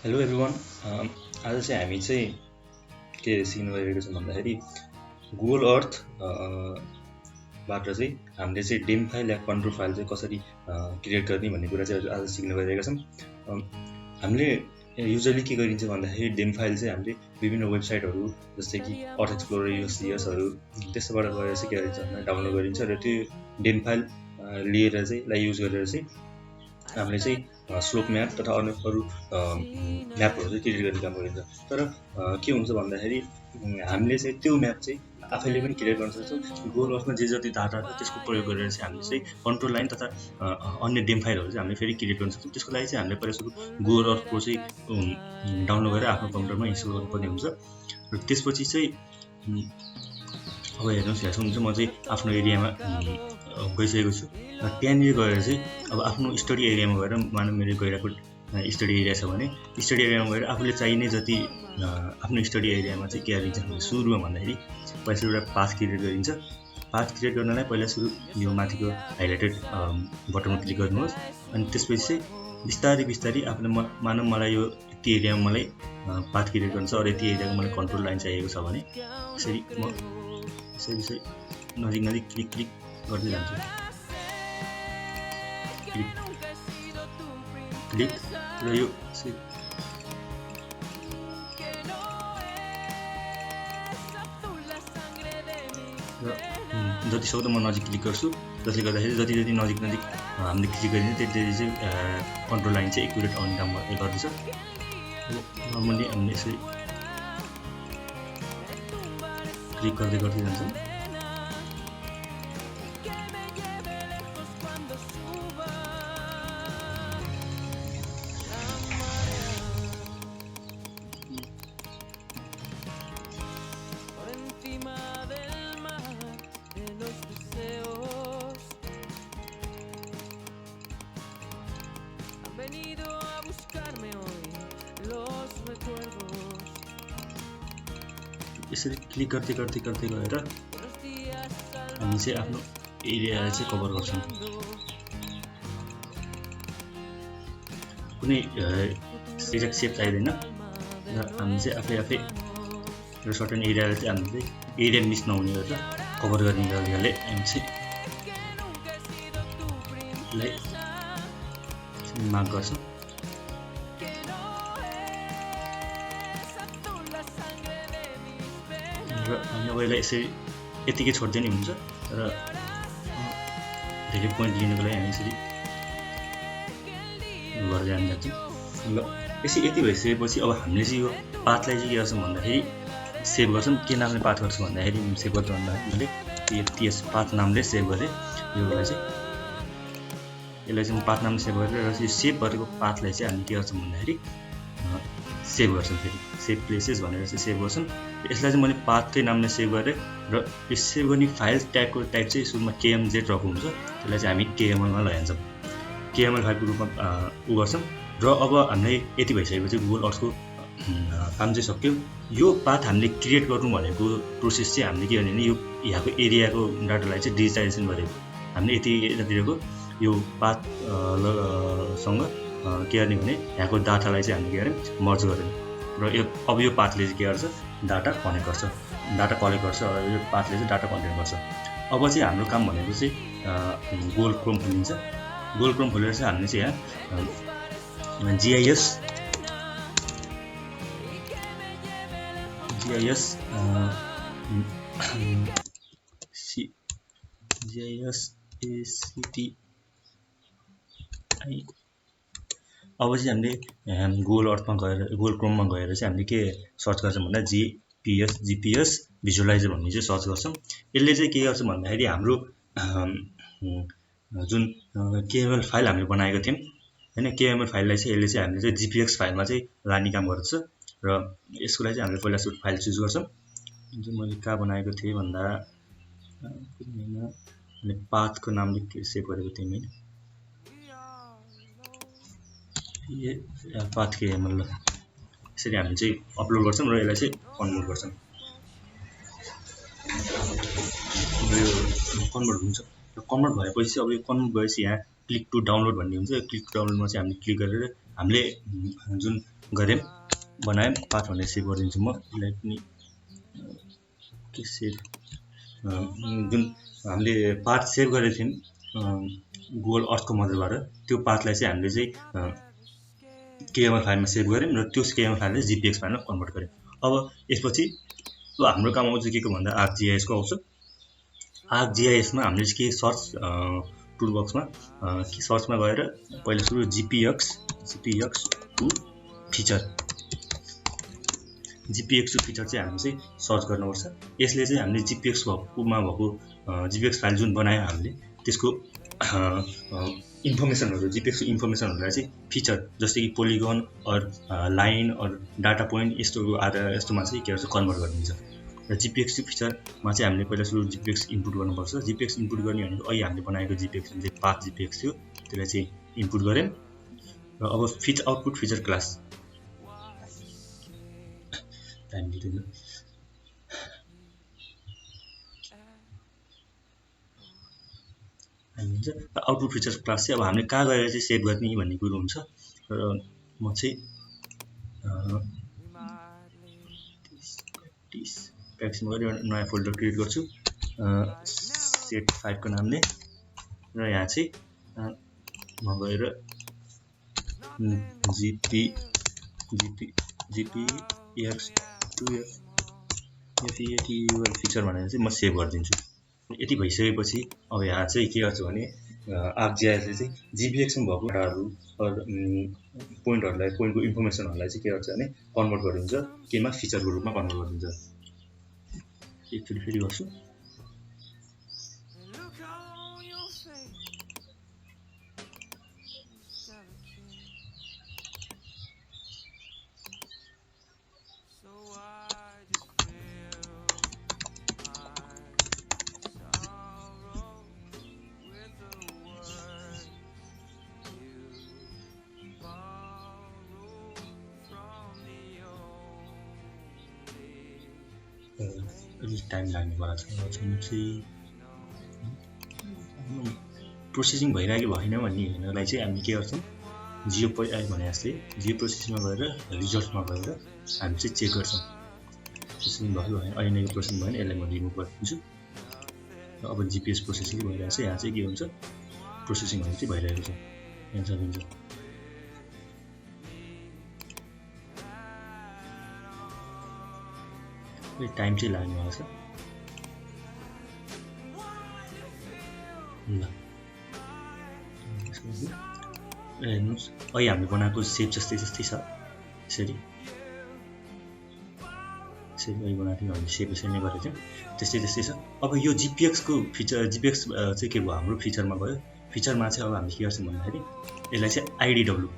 Hello everyone. आज चाहिँ हामी चाहिँ के सिक्न गइरहेको छौँ भन्दाखेरि गुगल अर्थ बाट चाहिँ हामीले चाहिँ डेम फाइल या कन्ट्रोल फाइल चाहिँ कसरी क्रिएट गर्ने भन्ने कुरा चाहिँ आज सिक्न गइरहेका छौँ। हामीले युजली के गरिन्छ भन्दाखेरि डेम फाइल चाहिँ हामीले विभिन्न वेबसाइटहरू जस्तै कि अर्थ एक्सप्लोरर युएसहरू त्यस्तोबाट गएर चाहिँ के गरिन्छ भन्दा डाउनलोड गरिन्छ र त्यो डेम फाइल लिएर चाहिँ युज गरेर चाहिँ हामीले चाहिँ स्लोप म्याप तथा अरू म्यापहरू चाहिँ क्रिएट गर्ने काम गरिन्छ। तर के हुन्छ भन्दाखेरि हामीले चाहिँ त्यो म्याप चाहिँ आफैले पनि क्रिएट गर्न सक्छौँ। गुगल अर्थमा जे जति डाटा छ त्यसको प्रयोग गरेर चाहिँ हामीले चाहिँ कन्ट्रोल लाइन तथा अन्य डेम फाइलहरू चाहिँ हामीले फेरि क्रिएट गर्न सक्छौँ। त्यसको लागि चाहिँ हामीले पहिला सुरु गुगल अर्थको चाहिँ डाउनलोड गरेर आफ्नो कम्प्युटरमा इन्स्टल गर्नुपर्ने हुन्छ र त्यसपछि चाहिँ अब हेर्नुहोस् यहाँ हुन्छ म चाहिँ आफ्नो एरियामा गइसकेको छु र त्यहाँनिर गएर चाहिँ अब आफ्नो स्टडी एरियामा गएर मानव मेरो गइरहेको स्टडी एरिया छ भने स्टडी एरियामा गएर आफूले चाहिने जति आफ्नो स्टडी एरियामा चाहिँ के गरिन्छ भने सुरुमा भन्दाखेरि पहिला सुरु एउटा पाथ क्रिएट गरिन्छ। पाथ क्रिएट गर्नलाई पहिला सुरु यो माथिको हाइलाइटेड बटनमा क्लिक गर्नुहोस् अनि त्यसपछि चाहिँ बिस्तारै बिस्तारै आफूले मानव मलाई यो यति एरियामा मलाई पाथ क्रिएट गर्नु छ र यति एरियाको मलाई कन्ट्रोल लाइन चाहिएको छ भने यसरी म यसरी नजिक नजिक क्लिक क्लिक गर्दै जान्छु। क्लिक र यो जति सक्दो म नजिक क्लिक गर्छु जसले गर्दाखेरि जति जति नजिक नजिक हामीले क्लिक गरिन्छ त्यति चाहिँ कन्ट्रोल लाइन चाहिँ एकुरेट आउने काम गर्दछ। नर्मली हामीले यसरी क्लिक गर्दै गर्दै जान्छौँ। यसरी क्लिक गर्दै गर्दै गर्दै गएर हामी चाहिँ आफ्नो एरियालाई चाहिँ कभर गर्छौँ। कुनै एक्ज्याक्ट सेप चाहिँदैन र हामी चाहिँ आफै र सर्टेन एरियालाई चाहिँ हामीले एरिया मिस नहुने गरेर कभर गर्ने गरिहाले हामी चाहिँ मार्क गर्छौँ। र हामी अब यसलाई यसरी यतिकै छोड्दै नि हुन्छ र धेरै पोइन्ट लिनको लागि हामी यसरी गर्दै जान्छौँ। ल यसरी यति भइसकेपछि अब हामीले चाहिँ यो पाथलाई चाहिँ के गर्छौँ भन्दाखेरि सेभ गर्छौँ। के नामले पाथ गर्छौँ भन्दाखेरि सेभ गर्छु भन्दाखेरि मैले त्यस पाथ नामले सेभ गरेँ। यसलाई चाहिँ म पाथ नामले सेभ गरेर र यो सेभ गरेको पाथलाई चाहिँ हामी के गर्छौँ भन्दाखेरि सेभ गर्छौँ। फेरि सेभ प्लेसेस भनेर चाहिँ सेभ गर्छौँ। यसलाई चाहिँ मैले पाथकै नामले सेभ गरेँ र यो सेभ गर्ने फाइल टाइपको टाइप चाहिँ सुरुमा केएमजेड रहेको हुन्छ। त्यसलाई चाहिँ हामी केएमएलमा लैजान्छौँ। केएमएल फाइलको रूपमा गर्छौँ र अब हामीले यति भइसकेपछि गुगल अर्थको काम चाहिँ सक्यो। यो पाथ हामीले क्रिएट गर्नु भनेको प्रोसेस चाहिँ हामीले के गर्ने भने यो यहाँको एरियाको डाटालाई चाहिँ डिजिटाइजेसन गरेको हामीले यति यतातिरको यो पाथसँग के गर्ने भने यहाँको डाटालाई चाहिँ हामीले के गर्यौँ मर्ज गर्यौँ र यो अब यो पाथले चाहिँ के गर्छ डाटा कलेक्ट गर्छ र यो पाथले चाहिँ डाटा कन्टेन्ट गर्छ। अब चाहिँ हाम्रो काम भनेको चाहिँ गुगल क्रोम खोलिन्छ। गुगल क्रोम खोलेर चाहिँ हामीले चाहिँ यहाँ GIS ACT अब चाहिँ हामीले गुगल अर्थमा गएर गुगल क्रोममा गएर चाहिँ हामीले के सर्च गर्छौँ भन्दा GPS भिजुअलाइजर भन्ने चाहिँ सर्च गर्छौँ। यसले चाहिँ के गर्छ भन्दाखेरि हाम्रो जुन केएमएल फाइल हामीले बनाएको थियौँ होइन केएमएल फाइललाई चाहिँ यसले चाहिँ हामीले चाहिँ GPX फाइलमा चाहिँ लाने काम गर्दछ र यसको लागि चाहिँ हामीले पहिला सुरु फाइल चुज गर्छौँ। जुन मैले कहाँ बनाएको थिएँ भन्दा मैले पाथको नामले सेभ गरेको थिएँ मैले पाथ केएमएल यसरी हामी चाहिँ अपलोड गर्छौँ र यसलाई चाहिँ कन्भर्ट गर्छौँ। यो कन्भर्ट हुन्छ र कन्भर्ट भएपछि अब यो कन्भर्ट भएपछि यहाँ क्लिक टु डाउनलोड भन्ने हुन्छ। क्लिक टु डाउनलोडमा चाहिँ हामीले क्लिक गरेर हामीले जुन गऱ्यौँ बनायौँ पाथ भनेर सेभ गरिदिन्छु म। यसलाई पनि के सेभ जुन हामीले पाथ सेभ गरेको थियौँ गुगल अर्थको मदतबाट त्यो पाथलाई चाहिँ हामीले चाहिँ केएमएल फाइलमा सेभ गऱ्यौँ र त्यो केएमएल फाइललाई जिपिएक्स फाइलमा कन्भर्ट गऱ्यौँ। अब यसपछि हाम्रो काम आउँछ के को भन्दा ArcGIS को आउँछ। ArcGIS मा हामीले के सर्च टुल बक्समा के सर्चमा गएर पहिला सुरु GPX टु फिचर चाहिँ हामीले चाहिँ सर्च गर्नुपर्छ। यसले चाहिँ हामीले GPX मा भएको GPX फाइल जुन बनायो हामीले त्यसको इन्फर्मेसनहरु GPX को इन्फर्मेसनहरुलाई चाहिँ फिचर जस्तै कि polygon or line or data point यस्तोमा चाहिँ के गर्छ कन्भर्ट गरिदिन्छ। र GPX फिचरमा चाहिँ हामीले पहिला सुरु GPX इन्पुट गर्नुपर्छ। GPX इन्पुट गर्ने भनेको अहिले हामीले बनाएको GPX जुन चाहिँ पाथ GPX थियो त्यसलाई चाहिँ इन्पुट गर्यौं। र अब आउटपुट फिचर क्लास टाइम दिनु हुन्छ। आउटपुट फिचर क्लास चाहिँ अब हामीले कहाँ गएर चाहिँ सेभ गर्ने भन्ने कुरो हुन्छ। र म चाहिँ प्र्याक्टिसमा गएर एउटा नयाँ फोल्डर क्रिएट गर्छु सेट 5 को नामले। र यहाँ चाहिँ म गएर GPX2 FEATUL फिचर भनेर चाहिँ म सेभ गरिदिन्छु। यति भइसकेपछि अब यहाँ चाहिँ के गर्छु भने ArcGIS ले चाहिँ GPX मा भएको डाटाहरु पोइन्टको इन्फर्मेसनहरुलाई चाहिँ के गर्छ भने कन्भर्ट गरिदिन्छ केमा फिचरको रूपमा कन्भर्ट गरिदिन्छ। एकचोटी फेरि गर्छु। टाइम लाग्नेवाला छ चाहिँ प्रोसेसिङ भइरहेको भएन भन्ने हेर्नलाई चाहिँ हामी के गर्छौँ जियो भने जस्तै जियो प्रोसेसिङमा गएर रिजल्टमा गएर हामी चाहिँ चेक गर्छौँ प्रोसेसिङ भयो भएन। अहिले नै प्रोसेसिङ भएन यसलाई म रिमुभ गरिदिन्छु। र अब जिपिएस प्रोसेसिङ भइरहेको छ। यहाँ चाहिँ के हुन्छ प्रोसेसिङ भने चाहिँ भइरहेको छ यहाँ सकिन्छ। टाइम चाहिँ लाग्नेवाला छ। ल हेर्नुहोस् अहिले हामीले बनाएको सेप जस्तै छ। यसरी सेप अहिले बनाएको थियौँ हामीले सेप यसरी नै गरेको थियौँ त्यस्तै छ। अब यो GPX को फिचर GPX चाहिँ के भयो हाम्रो फिचरमा गयो। फिचरमा चाहिँ अब हामीले के गर्छौँ भन्दाखेरि यसलाई चाहिँ IDW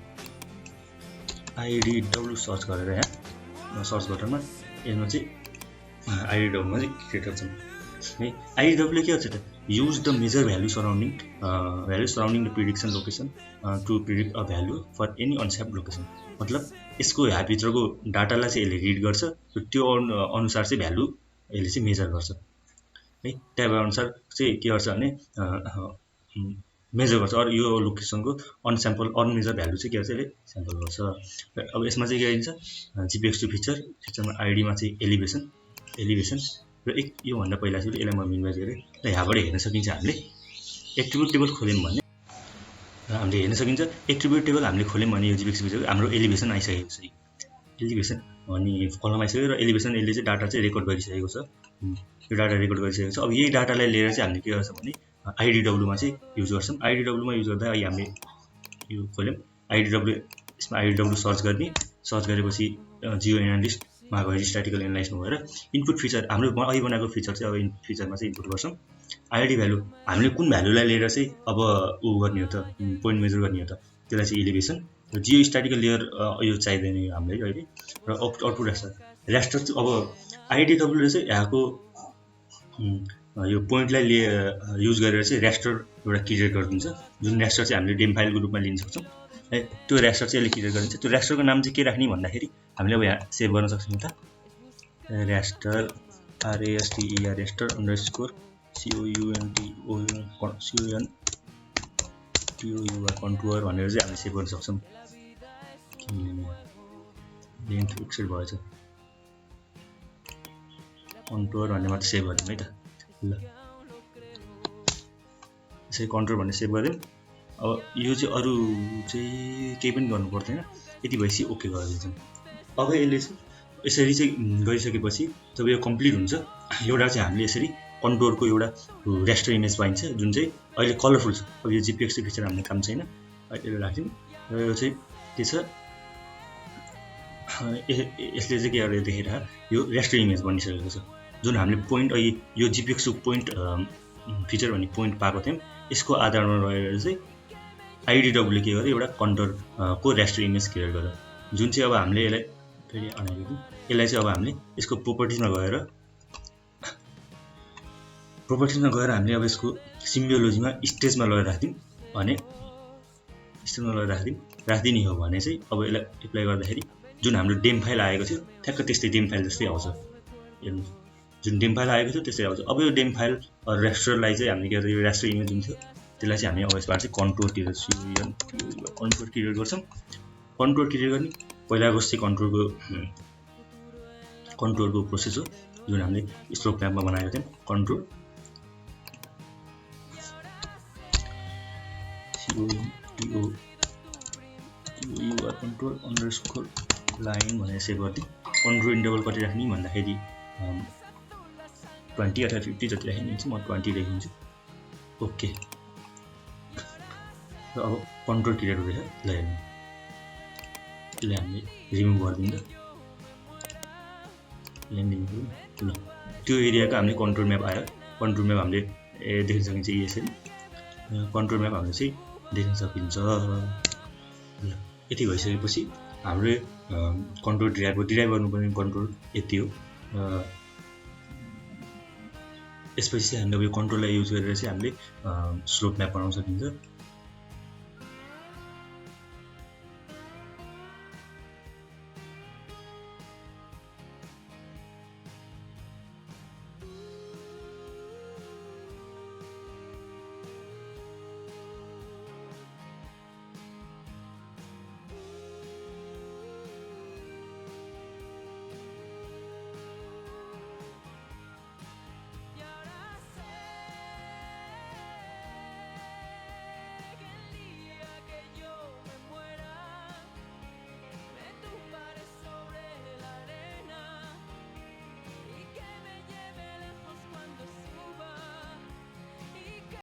सर्च गरेर यहाँ सर्च बटनमा यसमा चाहिँ IDW मा चाहिँ क्लिक गर्छौँ है। IDW के गर्छ त use the measure value surrounding the prediction location to predict a value for any unshaped location। मतलब यसको यहाँ भित्रको डाटालाई चाहिँ यसले रिड गर्छ र त्यो अनुसार चाहिँ भ्यालु यसले चाहिँ मेजर गर्छ है। त्यही अनुसार चाहिँ के गर्छ भने मेजर गर्छ। अरु यो लोकेसनको अनमेजर भ्यालु चाहिँ के गर्छ यसले स्याम्पल गर्छ। अब यसमा चाहिँ के गरिन्छ GPX टु फिचरमा आईडी मा चाहिँ एलिभेसन र यो भन्दा पहिला चाहिँ यसलाई म मिनिमाइज गरे र यहाँबाट हेर्न सकिन्छ। हामीले एट्रिब्युट टेबल खोल्यौं भने हामीले हेर्न सकिन्छ एट्रिब्युट टेबल हामीले खोल्यौं भने यो GPX फिचर हाम्रो एलिभेसन आइसकेको छ। एलिभेसन अनि कलम आइसक्यो र एलिभेसन यसले चाहिँ डाटा चाहिँ रेकर्ड गरिसकेको छ। यो डाटा रेकर्ड गरिसकेको छ। अब यही डाटालाई लिएर चाहिँ हामीले के गर्छौं भने IDW मा चाहिँ युज गर्छौं। IDW मा युज गर्दा अहिले हामीले यो खोल्यौं IDW यसमा IDW सर्च गरेपछि जियो एनालिस्ट मा गएर स्ट्याटिकल एनालाइसिस मा गएर इनपुट फिचर हाम्रो अहिले बनाएको फिचर चाहिँ अब इनपुट फिचरमा चाहिँ इनपुट गर्छौं। आईडी भ्यालु हामीले कुन भ्यालुलाई लिएर चाहिँ अब गर्ने हो त पोइन्ट मेजर गर्ने हो त त्यसलाई चाहिँ एलिभेसन र जियो स्ट्याटिकल लेयर यो चाहिदैन हामीले अहिले र आउटपुट रास्टर चाहिँ अब IDW ले चाहिँ यहाँको यो पोइन्टलाई युज गरेर चाहिँ रास्टर एउटा क्रिएट गरिदिन्छ। जुन रास्टर चाहिँ हामीले डेम फाइलको रूपमा लिन सक्छौं है। त्यो रास्टर चाहिँ यसले क्रिएट गरिदिन्छ। त्यो रास्टरको नाम चाहिँ के राख्ने भन्दाखेरि हामीले अब यहाँ सेभ गर्न सक्छौं त रास्टर रास्टर underscore contour भनेर चाहिँ हामीले सेभ गर्न सक्छौं लेन्थ फिक्सेड भएछ कन्टुर भन्ने मात्र सेभ गरिदिउँ है त ल यसरी कन्टुर भन्ने सेभ गरिदिउँ अब यो चाहिँ अरू चाहिँ केही पनि गर्नु पर्दैन यति भएपछि ओके गरिदिन्छौँ अब यसले चाहिँ यसरी चाहिँ गरिसकेपछि जब यो कम्प्लिट हुन्छ एउटा चाहिँ हामीले यसरी कन्टुरको एउटा रेस्टर इमेज पाइन्छ जुन चाहिँ अहिले कलरफुल छ अब यो JPEG फिचर हामीले काम छैन अहिले राख्यौँ र यो चाहिँ के छ यसले चाहिँ के गरेर देखेर यो रेस्टर इमेज बनिसकेको छ जुन हामीले पोइन्ट अहिले यो JPEG पोइन्ट फिचर भन्ने पोइन्ट पाएको थियौँ यसको आधारमा रहेर चाहिँ IDW के गर्यो एउटा कन्टुर को रेस्टर इमेज क्रिएट गर्यो जुन चाहिँ अब हामीले यसलाई फेरि अनाइदिउँ यसलाई चाहिँ अब हामीले यसको प्रोपर्टिजमा गएर हामीले अब यसको सिम्बियोलोजीमा स्टेजमा लगेर राखिदिउँ भने स्टेजमा लगेर राखिदिने हो भने चाहिँ अब यसलाई एप्लाई गर्दाखेरि जुन हाम्रो डेम फाइल आएको थियो ठ्याक्क त्यस्तै डेम फाइल जस्तै आउँछ हेर्नु जुन डेम फाइल आएको थियो त्यस्तै आउँछ अब यो डेम फाइल रेस्टरलाई चाहिँ हामीले के गर्छ यो रेस्टर इमेज जुन थियो त्यसलाई चाहिँ हामी अब यसबाट चाहिँ कन्टुर क्रिएट गर्छौँ कन्टुर क्रिएट गर्ने पहिलाको जस्तै कन्टुरको प्रोसेस हो जुन हामीले स्ट्रोक म्यापमा बनाएको थियौँ कन्टुर कन्टुर अन्डरस्कोर लाइन भनेर सेभ गरिदिउँ कन्टुर इन्टरभल कति राख्ने भन्दाखेरि 20 अथवा 50 जति राखिदिन्छु म 20 राखिदिन्छु ओके र अब कन्टुर क्रिएट हुँदैछ ल हेर्नु यसलाई हामीले रिमुभ गरिदिन्छ ल त्यो एरियाको हामीले कन्टुर म्याप आयो कन्टुर म्याप हामीले देख्न सकिन्छ यसरी कन्टुर म्याप हामीले चाहिँ देख्न सकिन्छ ल यति भइसकेपछि हाम्रो कन्टुर डिराइभ गर्नुपर्ने कन्टुर यति हो यसपछि चाहिँ हामीले अब यो कन्टुरलाई युज गरेर चाहिँ हामीले स्लोप म्याप बनाउन सकिन्छ